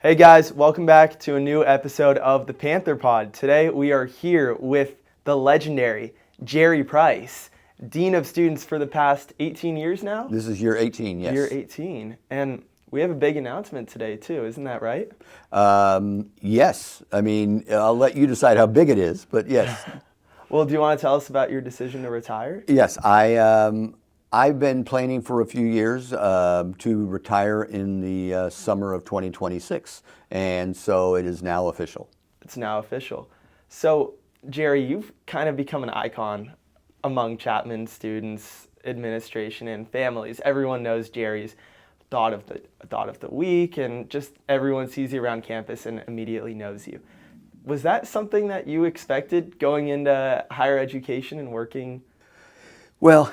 Hey guys, welcome back to a new episode of the Panther Pod. Today we are here with the legendary Jerry Price, Dean of Students for the past 18 years now? This is year 18, yes. Year 18. And we have a big announcement today too, isn't that right? Yes. I mean, I'll let you decide how big it is, but yes. Well, do you want to tell us about your decision to retire? Yes, I've been planning for a few years to retire in the summer of 2026, and so it is now official. It's now official. So, Jerry, you've kind of become an icon among Chapman students, administration, and families. Everyone knows Jerry's thought of the week, and just everyone sees you around campus and immediately knows you. Was that something that you expected going into higher education and working? Well,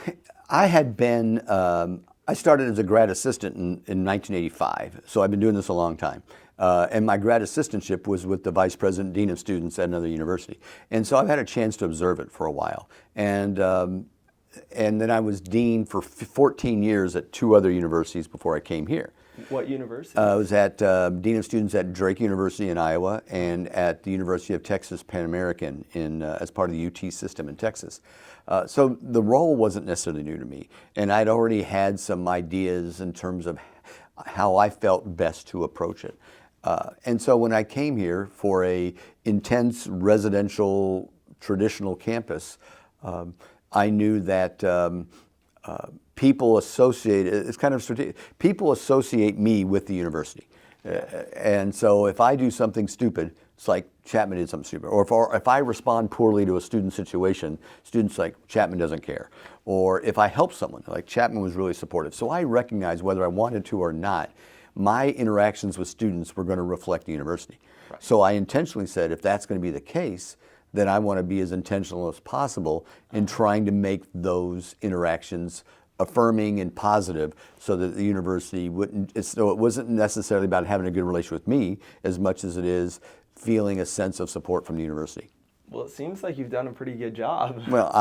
I had been, I started as a grad assistant in 1985, so I've been doing this a long time. And my grad assistantship was with the vice president, dean of students at another university. And so I've had a chance to observe it for a while. And then I was dean for 14 years at two other universities before I came here. What university? I was at dean of students at Drake University in Iowa and at the University of Texas Pan American as part of the UT system in Texas. So the role wasn't necessarily new to me, and I'd already had some ideas in terms of how I felt best to approach it. And so when I came here for a intense residential traditional campus, I knew that people associate, it's kind of strategic, people associate me with the university. And so if I do something stupid, it's like Chapman did something stupid. Or if I respond poorly to a student situation, students like Chapman doesn't care. Or if I help someone, like Chapman was really supportive. So I recognized whether I wanted to or not, my interactions with students were going to reflect the university. Right. So I intentionally said, if that's going to be the case, then I want to be as intentional as possible in trying to make those interactions affirming and positive so that the university wouldn't, so it wasn't necessarily about having a good relationship with me as much as it is feeling a sense of support from the university. Well, it seems like you've done a pretty good job. Well,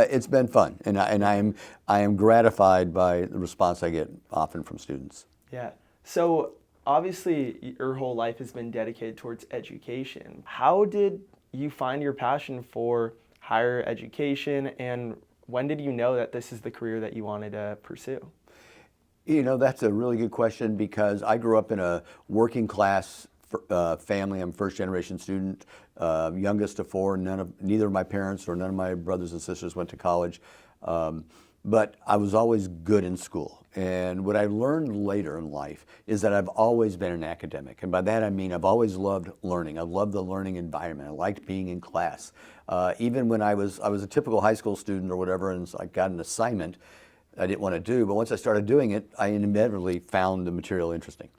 it's been fun, and I am gratified by the response I get often from students. Yeah. So obviously your whole life has been dedicated towards education. How did you find your passion for higher education, and when did you know that this is the career that you wanted to pursue? You know, that's a really good question because I grew up in a working class family. I'm first generation student, youngest of four. Neither of my parents or none of my brothers and sisters went to college. But I was always good in school. And what I learned later in life is that I've always been an academic. And by that I mean I've always loved learning. I loved the learning environment. I liked being in class. Even when I was a typical high school student or whatever, and I got an assignment I didn't want to do, but once I started doing it, I inevitably found the material interesting.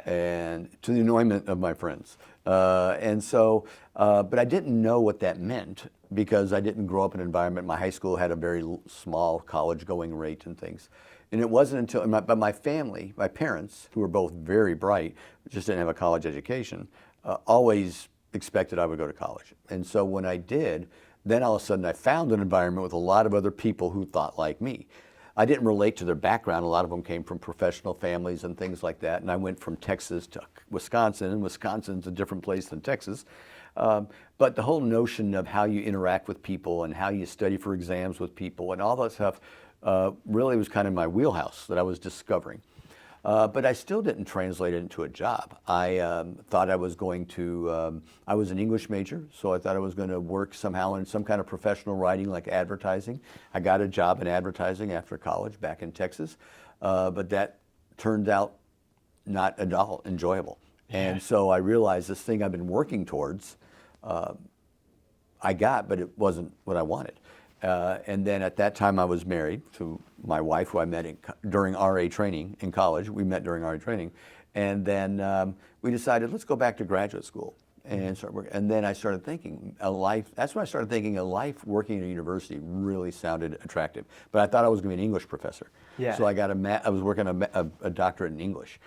And to the annoyment of my friends. But I didn't know what that meant because I didn't grow up in an environment. My high school had a very small college going rate and things. And it wasn't until, but my family, my parents, who were both very bright, just didn't have a college education, always expected I would go to college. And so when I did, then all of a sudden I found an environment with a lot of other people who thought like me. I didn't relate to their background. A lot of them came from professional families and things like that. And I went from Texas to Wisconsin, and Wisconsin's a different place than Texas. But the whole notion of how you interact with people and how you study for exams with people and all that stuff really was kind of my wheelhouse that I was discovering. But I still didn't translate it into a job. I thought I was going to, I was an English major, so I thought I was going to work somehow in some kind of professional writing like advertising. I got a job in advertising after college back in Texas, but that turned out not at all enjoyable. And so I realized this thing I've been working towards, I got, but it wasn't what I wanted. And then at that time I was married to my wife, who I met during RA training in college. We met during RA training. And then we decided, let's go back to graduate school and start working. And then I started thinking that's when I started thinking a life working at a university really sounded attractive. But I thought I was going to be an English professor. Yeah. So I was working a doctorate in English.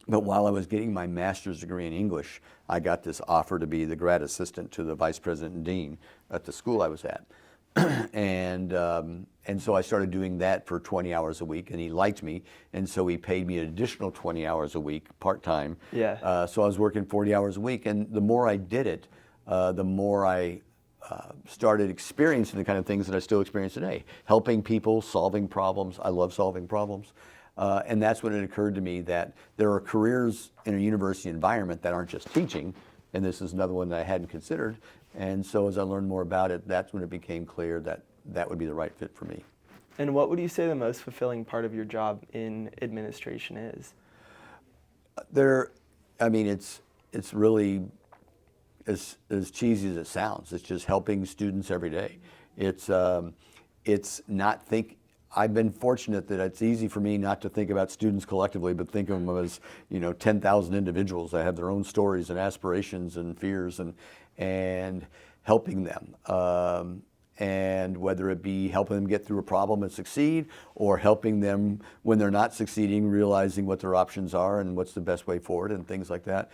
But while I was getting my master's degree in English, I got this offer to be the grad assistant to the vice president and dean at the school I was at. And And so I started doing that for 20 hours a week, and he liked me, and so he paid me an additional 20 hours a week, part-time. Yeah. So I was working 40 hours a week, and the more I did it, the more I started experiencing the kind of things that I still experience today. Helping people, solving problems. I love solving problems. And that's when it occurred to me that there are careers in a university environment that aren't just teaching, and this is another one that I hadn't considered. And so as I learned more about it, that's when it became clear that that would be the right fit for me. And what would you say the most fulfilling part of your job in administration is? It's really as cheesy as it sounds. It's just helping students every day. I've been fortunate that it's easy for me not to think about students collectively, but think of them as 10,000 individuals that have their own stories and aspirations and fears, and helping them. And whether it be helping them get through a problem and succeed, or helping them when they're not succeeding, realizing what their options are and what's the best way forward and things like that.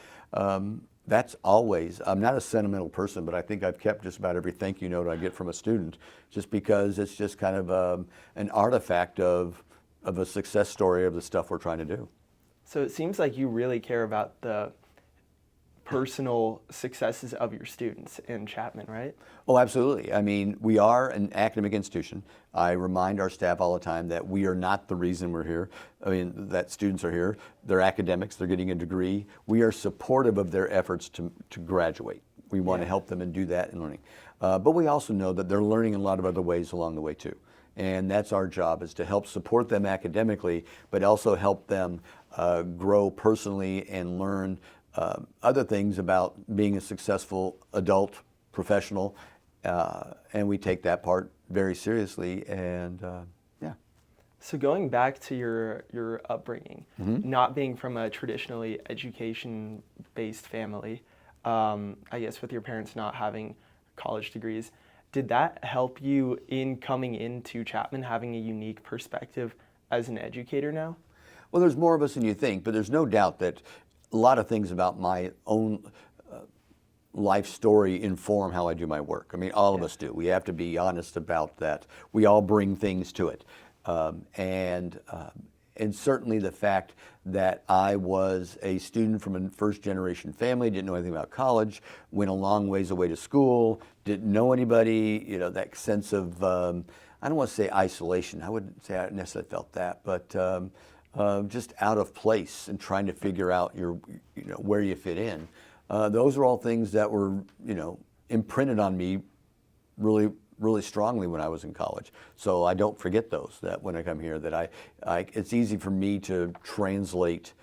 That's always, I'm not a sentimental person, but I think I've kept just about every thank you note I get from a student, just because it's just kind of an artifact of a success story of the stuff we're trying to do. So it seems like you really care about the personal successes of your students in Chapman, right? Oh, absolutely. I mean, we are an academic institution. I remind our staff all the time that we are not the reason we're here. I mean, that students are here. They're academics. They're getting a degree. We are supportive of their efforts to graduate. We want to help them and do that in learning. But we also know that they're learning in a lot of other ways along the way, too. And that's our job, is to help support them academically, but also help them grow personally and learn other things about being a successful adult professional, and we take that part very seriously. And yeah. So going back to your upbringing, not being from a traditionally education-based family, I guess with your parents not having college degrees, did that help you in coming into Chapman, having a unique perspective as an educator now? Well, there's more of us than you think, but there's no doubt that a lot of things about my own life story inform how I do my work. I mean, all of us do. We have to be honest about that. We all bring things to it. And certainly the fact that I was a student from a first-generation family, didn't know anything about college, went a long ways away to school, didn't know anybody, that sense of, I don't want to say isolation. I wouldn't say I necessarily felt that, but just out of place and trying to figure out where you fit in. Those are all things that were, imprinted on me really, really strongly when I was in college. So I don't forget those, that when I come here, that it's easy for me to translate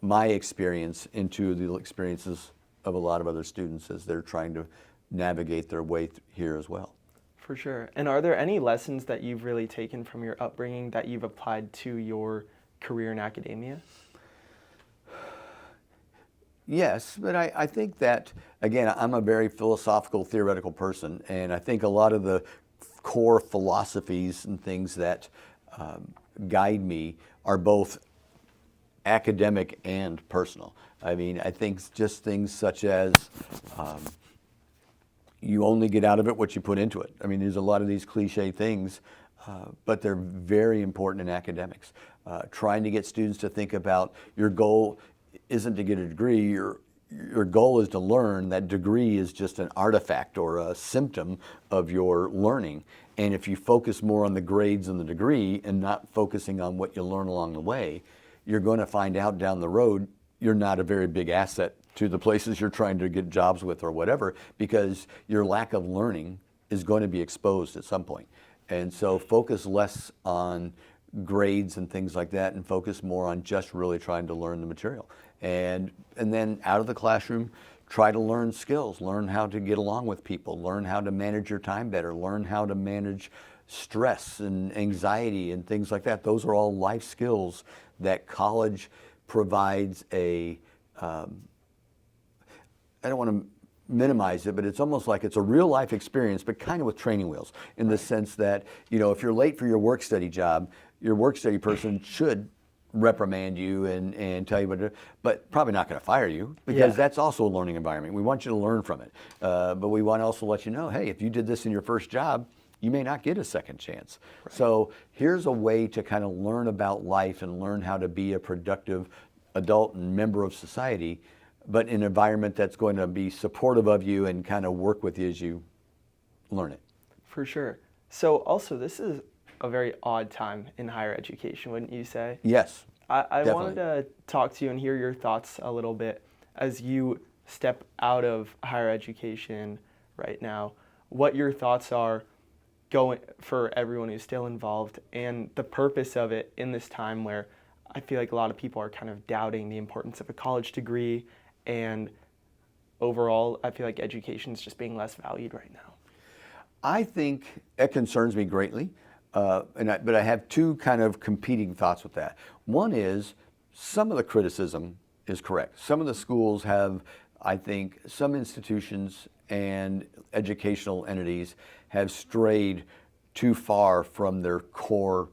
my experience into the experiences of a lot of other students as they're trying to navigate their way here as well. For sure. And are there any lessons that you've really taken from your upbringing that you've applied to your career in academia? Yes, but I think that, again, I'm a very philosophical, theoretical person, and I think a lot of the core philosophies and things that guide me are both academic and personal. I mean, I think just things such as you only get out of it what you put into it. I mean, there's a lot of these cliche things, but they're very important in academics. Trying to get students to think about your goal isn't to get a degree, your goal is to learn. That degree is just an artifact or a symptom of your learning. And if you focus more on the grades and the degree and not focusing on what you learn along the way, you're going to find out down the road you're not a very big asset to the places you're trying to get jobs with or whatever, because your lack of learning is going to be exposed at some point. And so focus less on grades and things like that and focus more on just really trying to learn the material. And then out of the classroom, try to learn skills, learn how to get along with people, learn how to manage your time better, learn how to manage stress and anxiety and things like that. Those are all life skills that college provides I don't want to minimize it, but it's almost like it's a real life experience, but kind of with training wheels, in the sense that, if you're late for your work study job, your work study person should reprimand you and tell you what to do, but probably not going to fire you, because that's also a learning environment. We want you to learn from it. But we want to also let you know, hey, if you did this in your first job, you may not get a second chance. Right. So here's a way to kind of learn about life and learn how to be a productive adult and member of society, but in an environment that's going to be supportive of you and kind of work with you as you learn it. For sure. So also, this is a very odd time in higher education, wouldn't you say? Yes. I wanted to talk to you and hear your thoughts a little bit as you step out of higher education right now, what your thoughts are going for everyone who's still involved and the purpose of it in this time where I feel like a lot of people are kind of doubting the importance of a college degree, and overall I feel like education is just being less valued right now. I think it concerns me greatly. But I have two kind of competing thoughts with that. One is some of the criticism is correct. Some of the schools have, I think, some institutions and educational entities have strayed too far from their core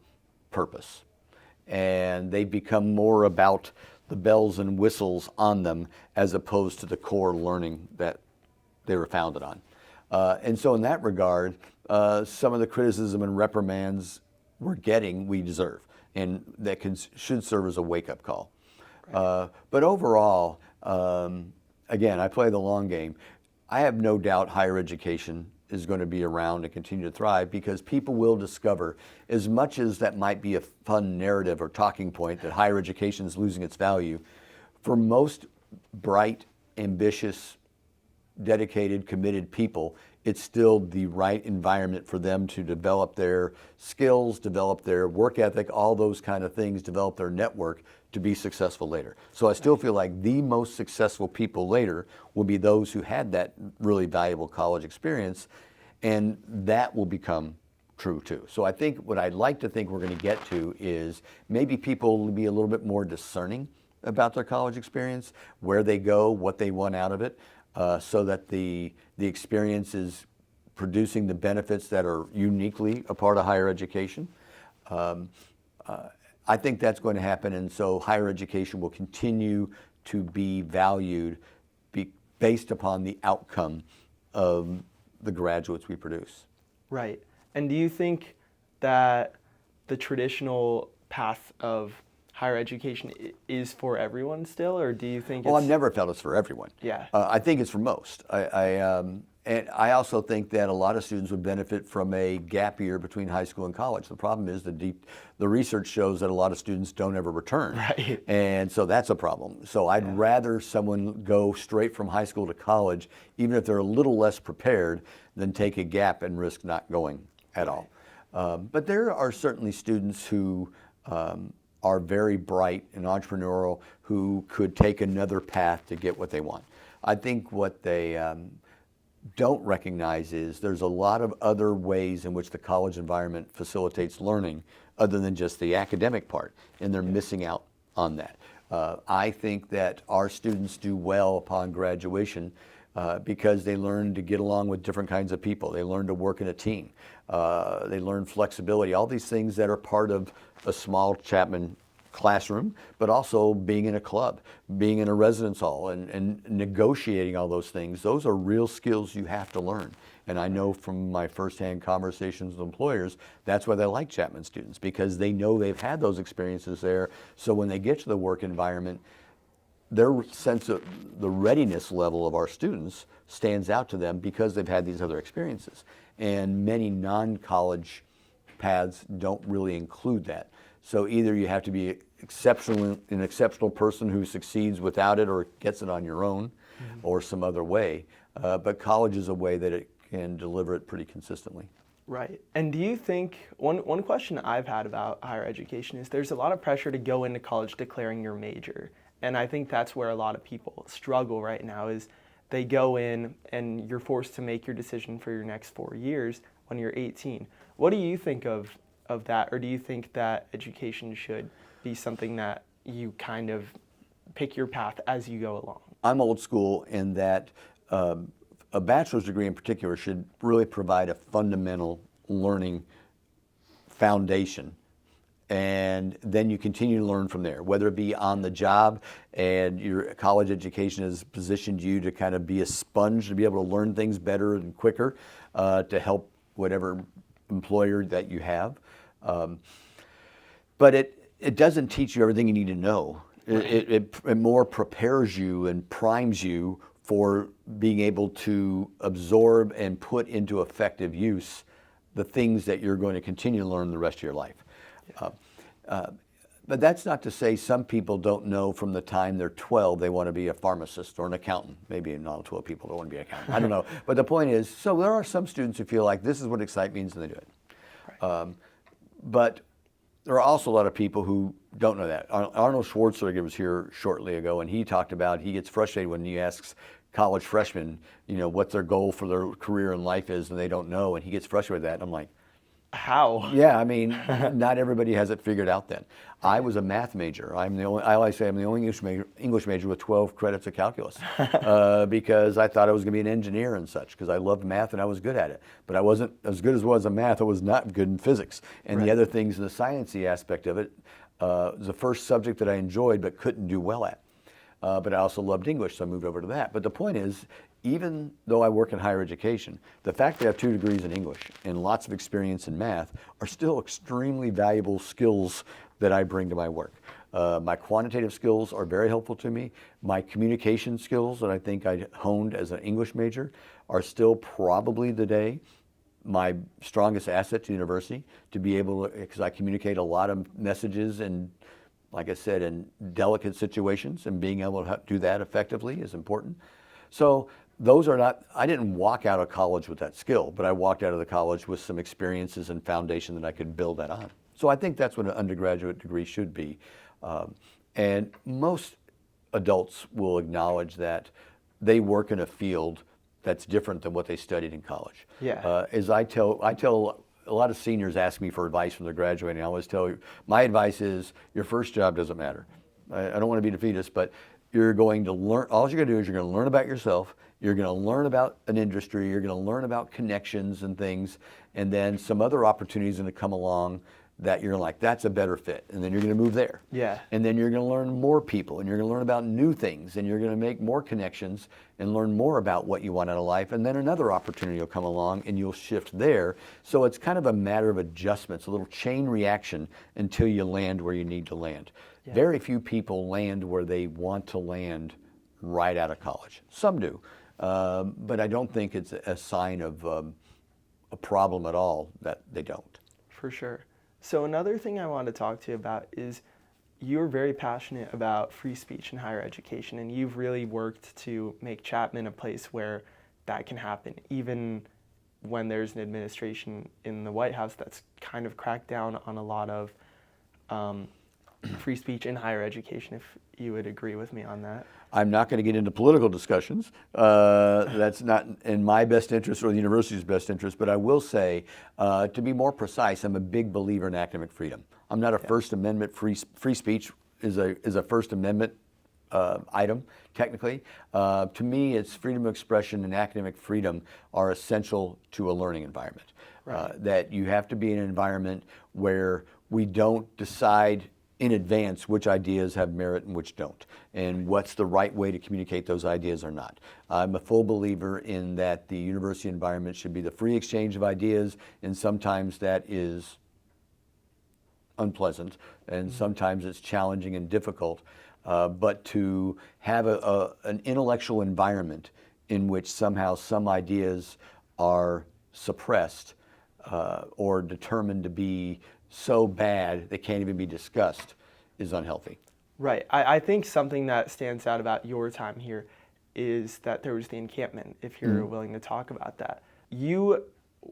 purpose. And they've become more about the bells and whistles on them as opposed to the core learning that they were founded on. And so in that regard, some of the criticism and reprimands we're getting, we deserve, and that should serve as a wake-up call. Right. But overall, again, I play the long game. I have no doubt higher education is going to be around and continue to thrive because people will discover, as much as that might be a fun narrative or talking point that higher education is losing its value, for most bright, ambitious, dedicated, committed people, it's still the right environment for them to develop their skills, develop their work ethic, all those kind of things, develop their network to be successful later. So I still feel like the most successful people later will be those who had that really valuable college experience, and that will become true too. So I think what I'd like to think we're going to get to is maybe people will be a little bit more discerning about their college experience, where they go, what they want out of it. So that the experience is producing the benefits that are uniquely a part of higher education. I think that's going to happen, and so higher education will continue to be valued based upon the outcome of the graduates we produce. Right. And do you think that the traditional path of higher education is for everyone still, or do you think I've never felt it's for everyone. Yeah. I think it's for most. And I also think that a lot of students would benefit from a gap year between high school and college. The problem is the research shows that a lot of students don't ever return. Right. And so that's a problem. So I'd rather someone go straight from high school to college, even if they're a little less prepared, than take a gap and risk not going at all. But there are certainly students who are very bright and entrepreneurial who could take another path to get what they want. I think what they don't recognize is there's a lot of other ways in which the college environment facilitates learning other than just the academic part, and they're missing out on that. I think that our students do well upon graduation because they learn to get along with different kinds of people. They learn to work in a team. They learn flexibility, all these things that are part of a small Chapman classroom, but also being in a club, being in a residence hall, and negotiating all those things. Those are real skills you have to learn. And I know from my firsthand conversations with employers, that's why they like Chapman students, because they know they've had those experiences there. So when they get to the work environment, their sense of the readiness level of our students stands out to them because they've had these other experiences. And many non-college paths don't really include that. So either you have to be an exceptional person who succeeds without it or gets it on your own, or some other way. But college is a way that it can deliver it pretty consistently. Right. And do you think, one question I've had about higher education is there's a lot of pressure to go into college declaring your major. And I think that's where a lot of people struggle right now is they go in and you're forced to make your decision for your next 4 years when you're 18. What do you think of that? Or do you think that education should be something that you kind of pick your path as you go along? I'm old school in that a bachelor's degree in particular should really provide a fundamental learning foundation. And then you continue to learn from there, whether it be on the job and your college education has positioned you to kind of be a sponge to be able to learn things better and quicker to help whatever employer that you have. But it doesn't teach you everything you need to know. It more prepares you and primes you for being able to absorb and put into effective use the things that you're going to continue to learn the rest of your life. But that's not to say some people don't know from the time they're 12 they want to be a pharmacist or an accountant. Maybe not all 12 people don't want to be an accountant. I don't know. But the point is, so there are some students who feel like this is what excitement means and they do it. Right. But there are also a lot of people who don't know that. Arnold Schwarzenegger was here shortly ago, and he talked about he gets frustrated when he asks college freshmen, what their goal for their career in life is, and they don't know, and he gets frustrated with that. And I'm like, how? Yeah, I mean, not everybody has it figured out then. I was a math major. I always say I'm the only English major with 12 credits of calculus because I thought I was going to be an engineer and such because I loved math and I was good at it. But I wasn't as good as I was in math. I was not good in physics. And the other things in the sciencey aspect of it was the first subject that I enjoyed but couldn't do well at. But I also loved English, so I moved over to that. But the point is, even though I work in higher education, the fact that I have 2 degrees in English and lots of experience in math are still extremely valuable skills that I bring to my work. My quantitative skills are very helpful to me. My communication skills that I think I honed as an English major are still probably today my strongest asset to university, to be able to, because I communicate a lot of messages and, like I said, in delicate situations, and being able to do that effectively is important. So those are not, I didn't walk out of college with that skill, but I walked out of the college with some experiences and foundation that I could build that on. So I think that's what an undergraduate degree should be. And most adults will acknowledge that they work in a field that's different than what they studied in college. Yeah. As I tell a lot of seniors ask me for advice when they're graduating. I always tell you, my advice is your first job doesn't matter. I don't want to be defeatist, but you're going to learn, all you're going to do is you're going to learn about yourself, you're going to learn about an industry, you're going to learn about connections and things, and then some other opportunities going to come along that you're like, that's a better fit. And then you're going to move there. Yeah. And then you're going to learn more people, and you're going to learn about new things, and you're going to make more connections and learn more about what you want out of life. And then another opportunity will come along and you'll shift there. So it's kind of a matter of adjustments, a little chain reaction until you land where you need to land. Yeah. Very few people land where they want to land right out of college. Some do, but I don't think it's a sign of a problem at all that they don't. For sure. So another thing I want to talk to you about is you're very passionate about free speech in higher education, and you've really worked to make Chapman a place where that can happen, even when there's an administration in the White House that's kind of cracked down on a lot of free speech in higher education, if you would agree with me on that. I'm not going to get into political discussions. That's not in my best interest or the university's best interest, but I will say, to be more precise, I'm a big believer in academic freedom. I'm not a First Amendment free speech is a First Amendment item, technically. To me, it's freedom of expression and academic freedom are essential to a learning environment. Right. That you have to be in an environment where we don't decide in advance which ideas have merit and which don't, and what's the right way to communicate those ideas or not. I'm a full believer in that the university environment should be the free exchange of ideas, and sometimes that is unpleasant, and sometimes it's challenging and difficult, but to have an intellectual environment in which somehow some ideas are suppressed or determined to be so bad they can't even be discussed is unhealthy. Right. I think something that stands out about your time here is that there was the encampment, if you're willing to talk about that. You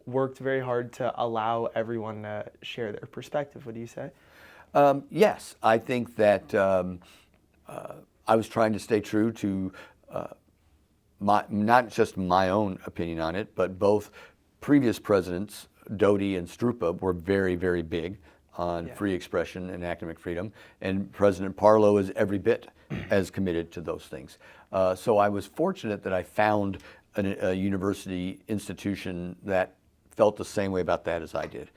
worked very hard to allow everyone to share their perspective. What do you say? Yes. I think that I was trying to stay true to not just my own opinion on it, but both previous presidents, Doty and Strupa, were very, very big on free expression and academic freedom, and President Parlow is every bit as committed to those things. So I was fortunate that I found a university institution that felt the same way about that as I did.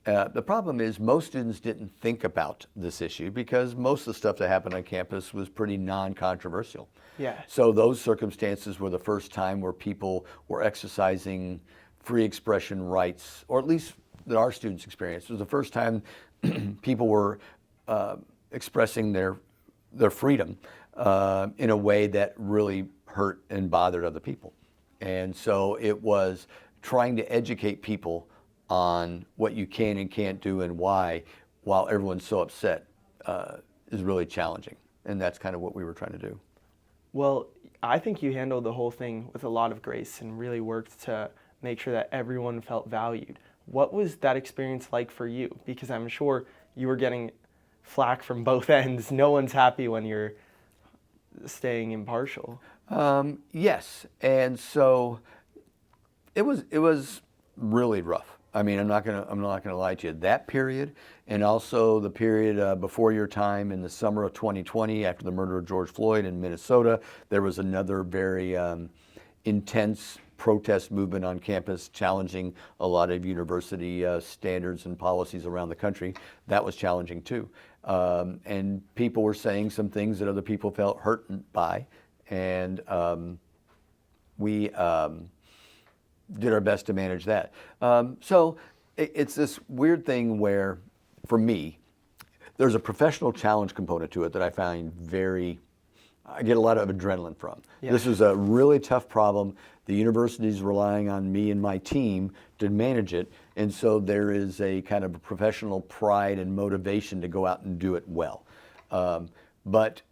The problem is most students didn't think about this issue because most of the stuff that happened on campus was pretty non-controversial. Yeah. So those circumstances were the first time where people were exercising free expression rights, or at least that our students experienced. It was the first time people were expressing their freedom in a way that really hurt and bothered other people. And so it was trying to educate people on what you can and can't do and why, while everyone's so upset, is really challenging. And that's kind of what we were trying to do. Well, I think you handled the whole thing with a lot of grace and really worked to make sure that everyone felt valued. What was that experience like for you? Because I'm sure you were getting flack from both ends. No one's happy when you're staying impartial. Yes, and so it was really rough. I mean, I'm not gonna lie to you. That period, and also the period before your time in the summer of 2020, after the murder of George Floyd in Minnesota, there was another very intense protest movement on campus challenging a lot of university standards and policies around the country. That was challenging too. And people were saying some things that other people felt hurt by. And we did our best to manage that. So it's this weird thing where, for me, there's a professional challenge component to it that I find I get a lot of adrenaline from. Yeah. This is a really tough problem. The university's relying on me and my team to manage it, and so there is a kind of a professional pride and motivation to go out and do it well. But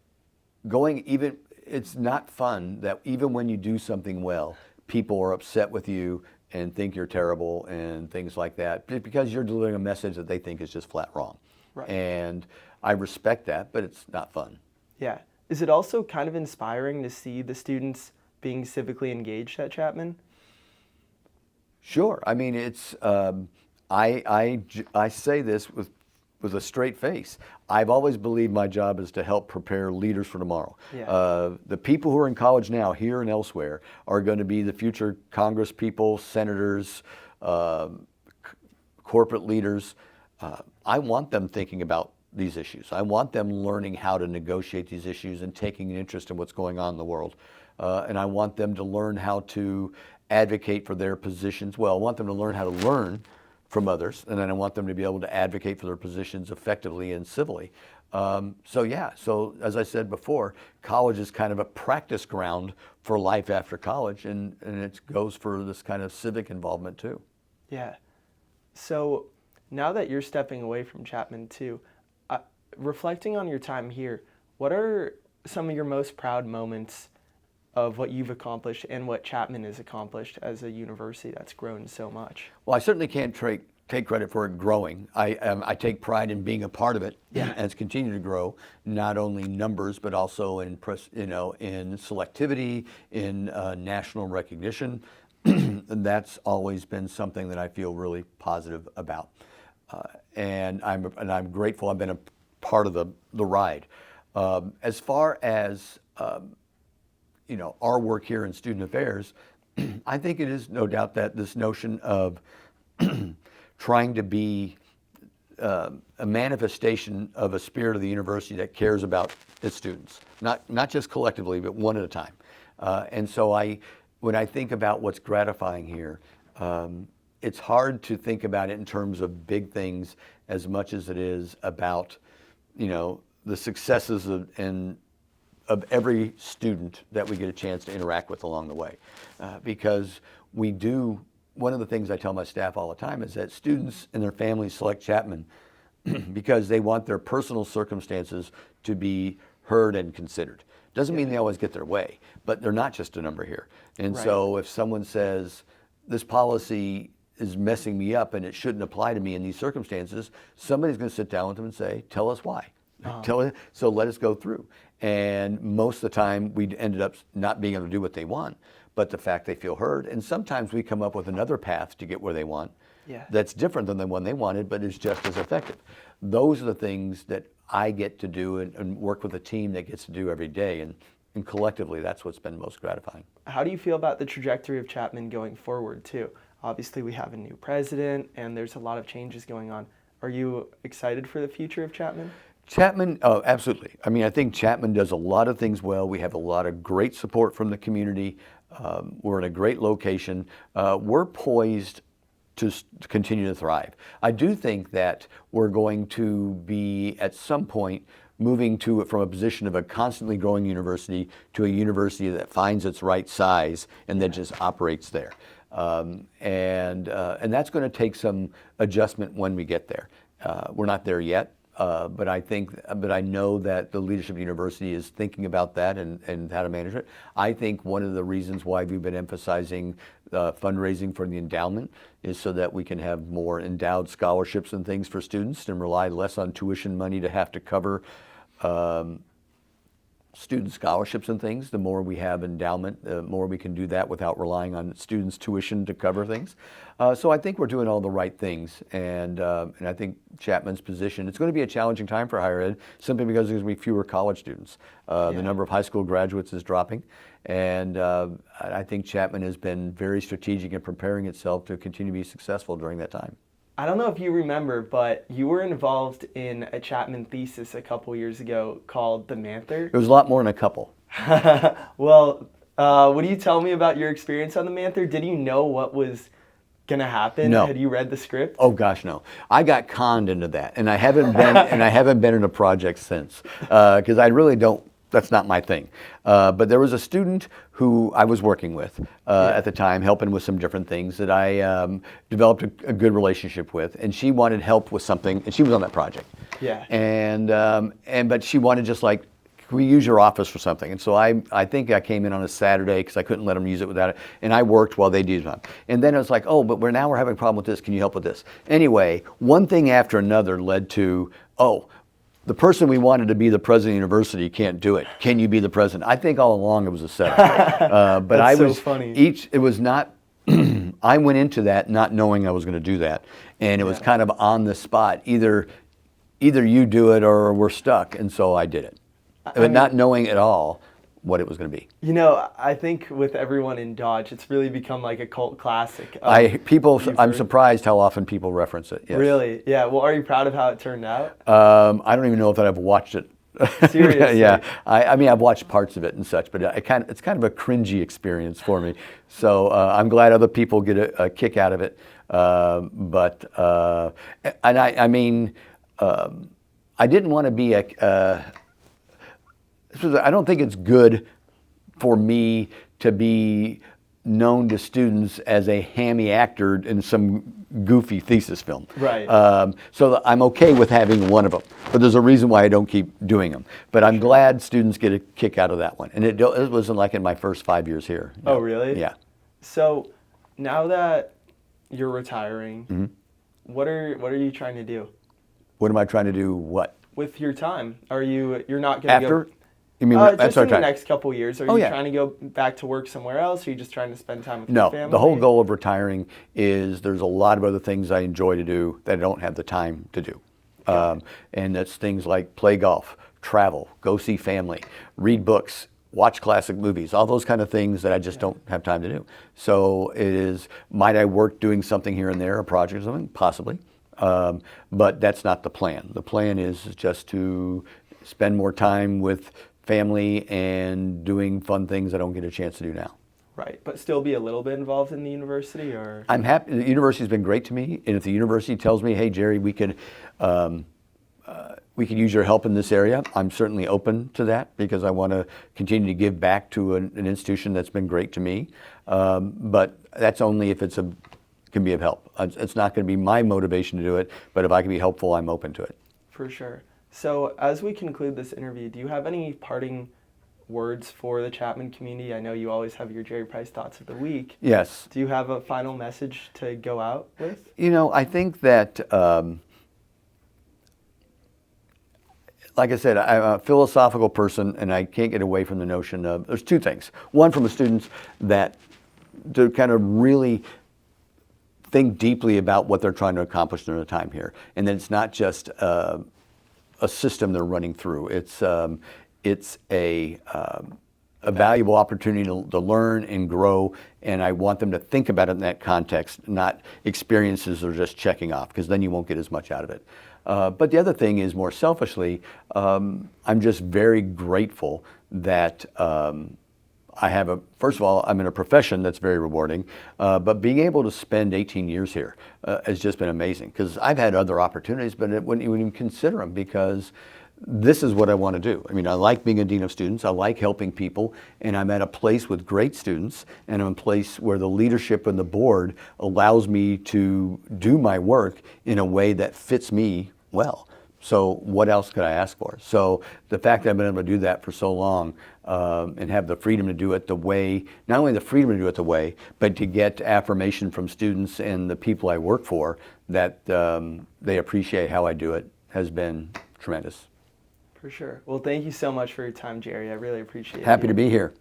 it's not fun that even when you do something well, people are upset with you and think you're terrible and things like that, because you're delivering a message that they think is just flat wrong. Right. And I respect that, but it's not fun. Yeah. Is it also kind of inspiring to see the students being civically engaged at Chapman? Sure. I mean, it's I say this with a straight face. I've always believed my job is to help prepare leaders for tomorrow. Yeah. The people who are in college now, here and elsewhere, are going to be the future Congress people, senators, corporate leaders. I want them thinking about these issues. I want them learning how to negotiate these issues and taking an interest in what's going on in the world. And I want them to learn how to advocate for their positions. Well, I want them to learn how to learn from others, and then I want them to be able to advocate for their positions effectively and civilly. So as I said before, college is kind of a practice ground for life after college, and it goes for this kind of civic involvement too. Yeah. So now that you're stepping away from Chapman too, reflecting on your time here, what are some of your most proud moments of what you've accomplished and what Chapman has accomplished as a university that's grown so much? Well, I certainly can't take credit for it growing. I take pride in being a part of it, yeah, and it's continued to grow, not only numbers but also in selectivity, in national recognition. And that's always been something that I feel really positive about, and I'm grateful. I've been a part of the ride. As far as our work here in student affairs, I think it is no doubt that this notion of trying to be a manifestation of a spirit of the university that cares about its students, not just collectively, but one at a time. And so when I think about what's gratifying here, it's hard to think about it in terms of big things as much as it is about, the successes of every student that we get a chance to interact with along the way. Because one of the things I tell my staff all the time is that students and their families select Chapman because they want their personal circumstances to be heard and considered. Doesn't mean they always get their way, but they're not just a number here. And right. So if someone says, this policy is messing me up and it shouldn't apply to me in these circumstances, somebody's going to sit down with them and say, tell us why. So let us go through. And most of the time, we ended up not being able to do what they want, but the fact they feel heard. And sometimes we come up with another path to get where they want, yeah, that's different than the one they wanted, but is just as effective. Those are the things that I get to do and work with a team that gets to do every day. And collectively, that's what's been most gratifying. How do you feel about the trajectory of Chapman going forward, too? Obviously, we have a new president, and there's a lot of changes going on. Are you excited for the future of Chapman? Chapman, oh, absolutely. I mean, I think Chapman does a lot of things well. We have a lot of great support from the community. We're in a great location. We're poised to continue to thrive. I do think that we're going to be, at some point, moving from a position of a constantly growing university to a university that finds its right size and that just operates there. And that's going to take some adjustment when we get there. We're not there yet, but I know that the leadership of the university is thinking about that and how to manage it. I think one of the reasons why we've been emphasizing fundraising for the endowment is so that we can have more endowed scholarships and things for students and rely less on tuition money to have to cover student scholarships and things. The more we have endowment, the more we can do that without relying on students' tuition to cover things. So I think we're doing all the right things, and I think Chapman's position, it's going to be a challenging time for higher ed simply because there's going to be fewer college students. The number of high school graduates is dropping, and I think Chapman has been very strategic in preparing itself to continue to be successful during that time. I don't know if you remember, but you were involved in a Chapman thesis a couple years ago called The Panther. It was a lot more than a couple. Well, would you tell me about your experience on The Panther? Did you know what was going to happen? No. Had you read the script? Oh gosh, no. I got conned into that, and I haven't been in a project since because I really don't. That's not my thing. But there was a student who I was working with at the time, helping with some different things that I developed a good relationship with, and she wanted help with something, and she was on that project. Yeah. But she wanted just like, can we use your office for something? And so I think I came in on a Saturday because I couldn't let them use it without it, and I worked while they did it. And then it was like, oh, but we're having a problem with this. Can you help with this? Anyway, one thing after another led to, the person we wanted to be the president of the university can't do it. Can you be the president? I think all along it was a setup. But That's I was so funny. it was not. I went into that not knowing I was going to do that, and it was kind of on the spot. Either you do it or we're stuck, and so I did it, but not knowing at all what it was going to be. You know, I think with everyone in Dodge, it's really become like a cult classic. I'm surprised how often people reference it. Yes. Really? Yeah. Well, are you proud of how it turned out? I don't even know if I've watched it. Seriously? Yeah. I mean, I've watched parts of it and such, but it's kind of a cringy experience for me. So I'm glad other people get a kick out of it. I didn't want to be I don't think it's good for me to be known to students as a hammy actor in some goofy thesis film. Right. So I'm okay with having one of them, but there's a reason why I don't keep doing them. But I'm glad students get a kick out of that one. And it wasn't like in my first 5 years here. Oh, really? Yeah. So now that you're retiring, what are you trying to do? What am I trying to do? What? With your time? You're not going to After? go... You mean just in the next couple of years, are you yeah. trying to go back to work somewhere else? Or are you just trying to spend time with your No, family? the whole goal of retiring is there's a lot of other things I enjoy to do that I don't have the time to do. And that's things like play golf, travel, go see family, read books, watch classic movies, all those kind of things that I just don't have time to do. So it is, might I work doing something here and there, a project or something? Possibly. But that's not the plan. The plan is just to spend more time with family and doing fun things I don't get a chance to do now. Right, but still be a little bit involved in the university, or? I'm happy. The university's been great to me, and if the university tells me, "Hey, Jerry, we could use your help in this area," I'm certainly open to that because I want to continue to give back to an institution that's been great to me. But that's only if can be of help. It's not going to be my motivation to do it, but if I can be helpful, I'm open to it. For sure. So as we conclude this interview, do you have any parting words for the Chapman community? I know you always have your Jerry Price Thoughts of the Week. Yes. Do you have a final message to go out with? You know, I think that, like I said, I'm a philosophical person, and I can't get away from the notion of, there's two things. One, from the students, that to kind of really think deeply about what they're trying to accomplish during their time here. And then it's not just a system they're running through. It's a valuable opportunity to learn and grow, and I want them to think about it in that context, not experiences they're just checking off, because then you won't get as much out of it. But the other thing is, more selfishly, I'm just very grateful that first of all, I'm in a profession that's very rewarding, but being able to spend 18 years here has just been amazing, because I've had other opportunities, but I wouldn't even consider them, because this is what I want to do. I mean, I like being a dean of students, I like helping people, and I'm at a place with great students, and I'm in a place where the leadership and the board allows me to do my work in a way that fits me well. So what else could I ask for? So the fact that I've been able to do that for so long, and have the freedom to do it the way, not only the freedom to do it the way, but to get affirmation from students and the people I work for that they appreciate how I do it, has been tremendous. For sure. Well, thank you so much for your time, Jerry. I really appreciate it. Happy to be here.